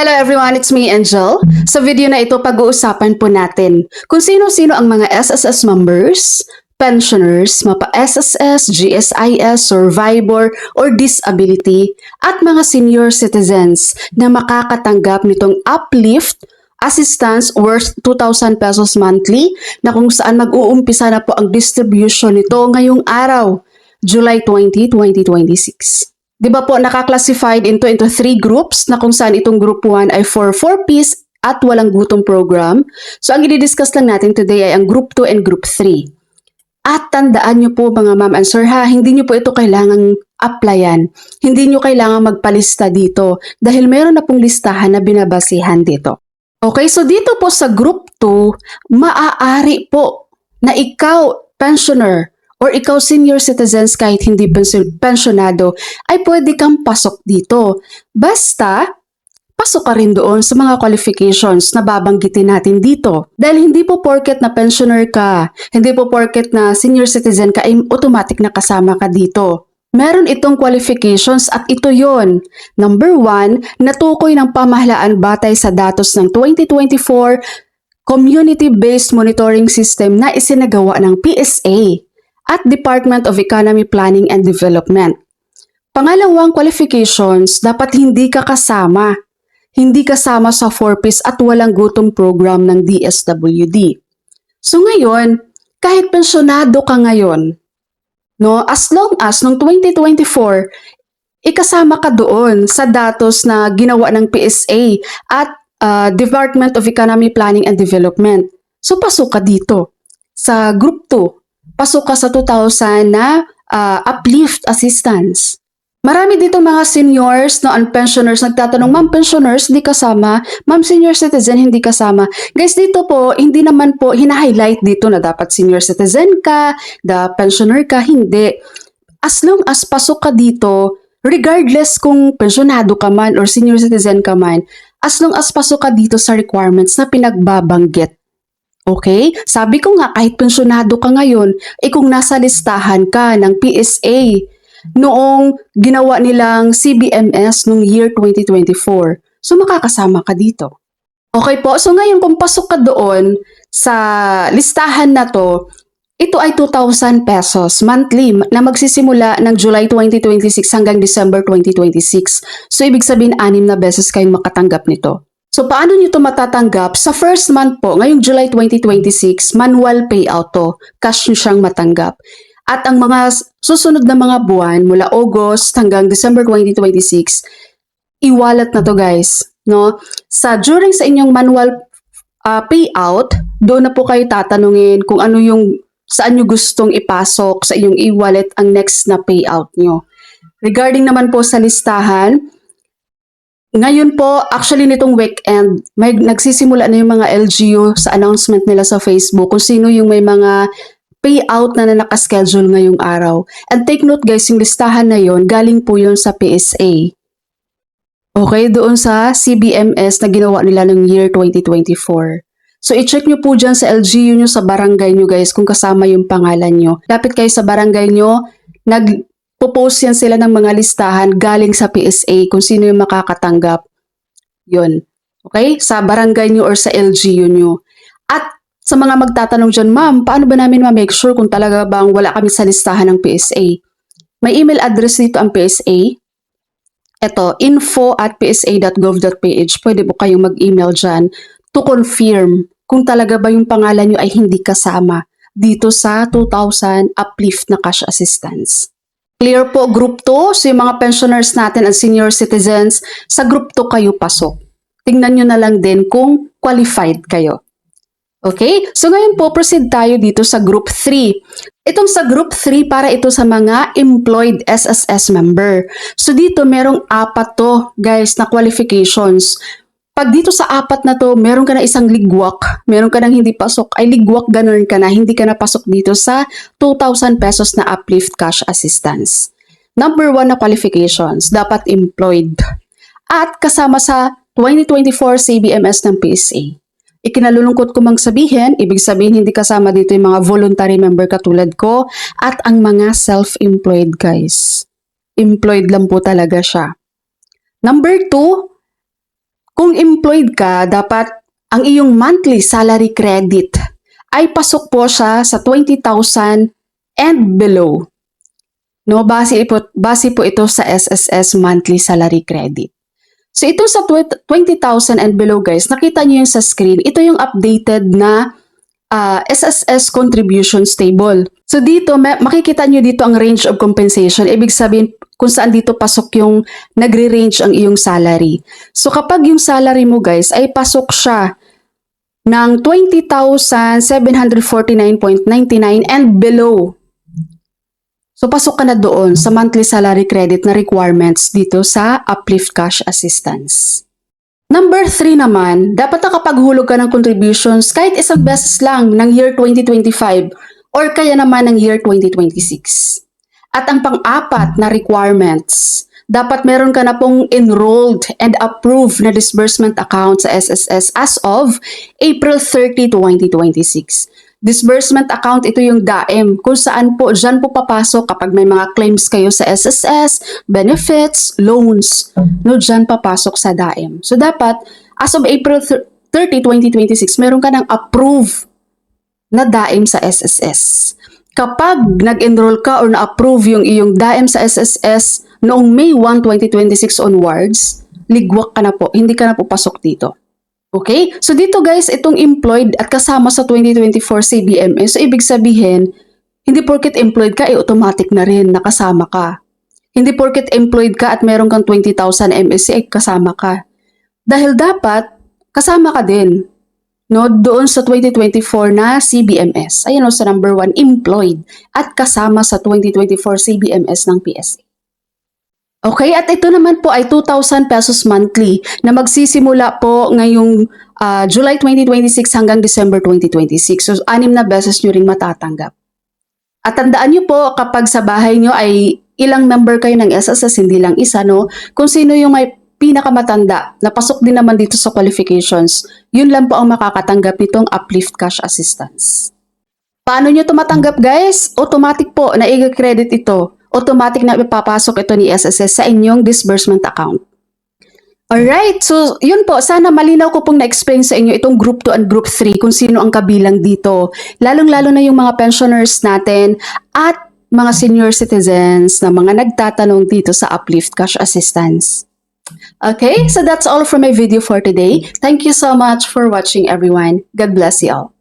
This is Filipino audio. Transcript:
Hello everyone, it's me Angel. Sa video na ito, pag-uusapan po natin kung sino-sino ang mga SSS members, pensioners, mapa-SSS, GSIS, survivor, or disability, at mga senior citizens na makakatanggap nitong uplift assistance worth 2,000 pesos monthly na kung saan mag-uumpisa na po ang distribution nito ngayong araw, July 20, 2026. Di ba po naka-classified into 3 groups na kung saan itong group 1 ay for 4-piece at walang gutom program. So ang i-discuss lang natin today ay ang group 2 and group 3. At tandaan nyo po mga ma'am and sir ha, hindi nyo po ito kailangang applyan. Hindi nyo kailangang magpalista dito dahil meron na pong listahan na binabasihan dito. Okay, so dito po sa group 2, maaari po na ikaw, pensioner, or ikaw senior citizens kahit hindi pensionado, ay pwede kang pasok dito. Basta, pasok ka rin doon sa mga qualifications na babanggitin natin dito. Dahil hindi po porket na pensioner ka, hindi po porket na senior citizen ka, ay automatic na kasama ka dito. Meron itong qualifications at ito yon. Number 1, natukoy ng pamahalaan batay sa datos ng 2024 Community-Based Monitoring System na isinagawa ng PSA at Department of Economy Planning and Development. Pangalawang qualifications, dapat hindi ka kasama. Hindi kasama sa 4-piece at walang gutom program ng DSWD. So ngayon, kahit pensyonado ka ngayon, no, as long as noong 2024, ikasama ka doon sa datos na ginawa ng PSA at Department of Economy Planning and Development. So pasok ka dito sa group 2. Pasok ka sa 2,000 na uplift assistance. Marami dito mga seniors no, and pensioners nagtatanong, ma'am pensioners hindi kasama, ma'am senior citizen hindi kasama. Guys, dito po, hindi naman po hina-highlight dito na dapat senior citizen ka, pensioner ka, hindi. As long as pasok ka dito, regardless kung pensionado ka man or senior citizen ka man, as long as pasok ka dito sa requirements na pinagbabanggit. Okay? Sabi ko nga, kahit pensyonado ka ngayon, kung nasa listahan ka ng PSA noong ginawa nilang CBMS noong year 2024, so makakasama ka dito. Okay po? So ngayon, kung pasok ka doon sa listahan na to, ito ay 2,000 pesos monthly na magsisimula ng July 2026 hanggang December 2026. So ibig sabihin, 6 na beses kayong makatanggap nito. So, paano nyo ito matatanggap? Sa first month po, ngayong July 2026, manual payout to. Cash nyo siyang matanggap. At ang mga susunod na mga buwan, mula August hanggang December 2026, i-wallet na to guys. No? During sa inyong manual payout, doon na po kayo tatanungin kung ano yung, saan nyo gustong ipasok sa inyong e-wallet ang next na payout nyo. Regarding naman po sa listahan, ngayon po, actually nitong weekend, may nagsisimula na yung mga LGU sa announcement nila sa Facebook kung sino yung may mga payout na nakaschedule ngayong araw. And take note guys, yung listahan na yon galing po yun sa PSA. Okay, doon sa CBMS na ginawa nila ng year 2024. So i-check nyo po dyan sa LGU nyo, sa barangay nyo guys, kung kasama yung pangalan nyo. Lapit kayo sa barangay nyo, post yan sila ng mga listahan galing sa PSA kung sino yung makakatanggap. Yun. Okay? Sa barangay nyo or sa LGU nyo. At sa mga magtatanong dyan, ma'am, paano ba namin ma-make sure kung talaga bang wala kami sa listahan ng PSA? May email address dito ang PSA. Ito, info@psa.gov.ph. Pwede po kayong mag-email dyan to confirm kung talaga ba yung pangalan nyo ay hindi kasama dito sa 2,000 uplift na cash assistance. Clear po, group 2. So yung mga pensioners natin and senior citizens, sa group 2 kayo pasok. Tingnan nyo na lang din kung qualified kayo. Okay? So ngayon po, proceed tayo dito sa group 3. Itong sa group 3, para ito sa mga employed SSS member. So dito, merong 4 to, guys, na qualifications. Pag dito sa 4 na to, meron ka na isang ligwak, meron ka nang hindi pasok, ay ligwak ganun ka na, hindi ka na pasok dito sa 2,000 pesos na uplift cash assistance. Number 1 na qualifications, dapat employed. At kasama sa 2024 CBMS ng PSA. Ikinalulungkot ko mang sabihin, ibig sabihin hindi kasama dito yung mga voluntary member katulad ko at ang mga self-employed guys. Employed lang po talaga siya. Number 2, kung kung employed ka, dapat ang iyong monthly salary credit ay pasok po siya sa 20,000 and below. No, base po ito sa SSS monthly salary credit. So ito sa 20,000 and below guys, nakita niyo yung sa screen, ito yung updated na SSS contributions table. So dito, makikita nyo dito ang range of compensation. Ibig sabihin kung saan dito pasok yung nagre-range ang iyong salary. So kapag yung salary mo guys ay pasok siya ng 20,749.99 and below. So pasok ka na doon sa monthly salary credit na requirements dito sa Uplift Cash Assistance. Number 3 naman, dapat nakapaghulog ka ng contributions kahit isang beses lang ng year 2025 or kaya naman ng year 2026. At ang pang-apat na requirements, dapat meron ka na pong enrolled and approved na disbursement account sa SSS as of April 30, 2026. Disbursement account, ito yung DAEM, kung saan po, dyan po papasok kapag may mga claims kayo sa SSS, benefits, loans, no, dyan papasok sa DAEM. So dapat, as of April 30, 2026, meron ka ng approve na DAEM sa SSS. Kapag nag-enroll ka or na-approve yung iyong DAEM sa SSS noong May 1, 2026 onwards, ligwak ka na po, hindi ka na po pasok dito. Okay? So dito guys, itong employed at kasama sa 2024 CBMS, so ibig sabihin, hindi porket employed ka, automatic na rin nakasama ka. Hindi porket employed ka at meron kang 20,000 MSC, ay kasama ka. Dahil dapat, kasama ka din, no, doon sa 2024 na CBMS. Ayan o sa number 1, employed at kasama sa 2024 CBMS ng PSA. Okay, at ito naman po ay 2,000 pesos monthly na magsisimula po ngayong July 2026 hanggang December 2026. So, 6 na beses nyo rin matatanggap. At tandaan nyo po, kapag sa bahay nyo ay ilang member kayo ng SSS, hindi lang isa, no? Kung sino yung may pinakamatanda, napasok din naman dito sa qualifications, yun lang po ang makakatanggap nitong Uplift Cash Assistance. Paano nyo ito matanggap guys? Automatic po na i-credit ito. Automatic na ipapasok ito ni SSS sa inyong disbursement account. Alright, so yun po, sana malinaw ko pong na-explain sa inyo itong Group 2 and Group 3 kung sino ang kabilang dito. Lalong-lalo na yung mga pensioners natin at mga senior citizens na mga nagtatanong dito sa Uplift Cash Assistance. Okay, so that's all for my video for today. Thank you so much for watching everyone. God bless you all.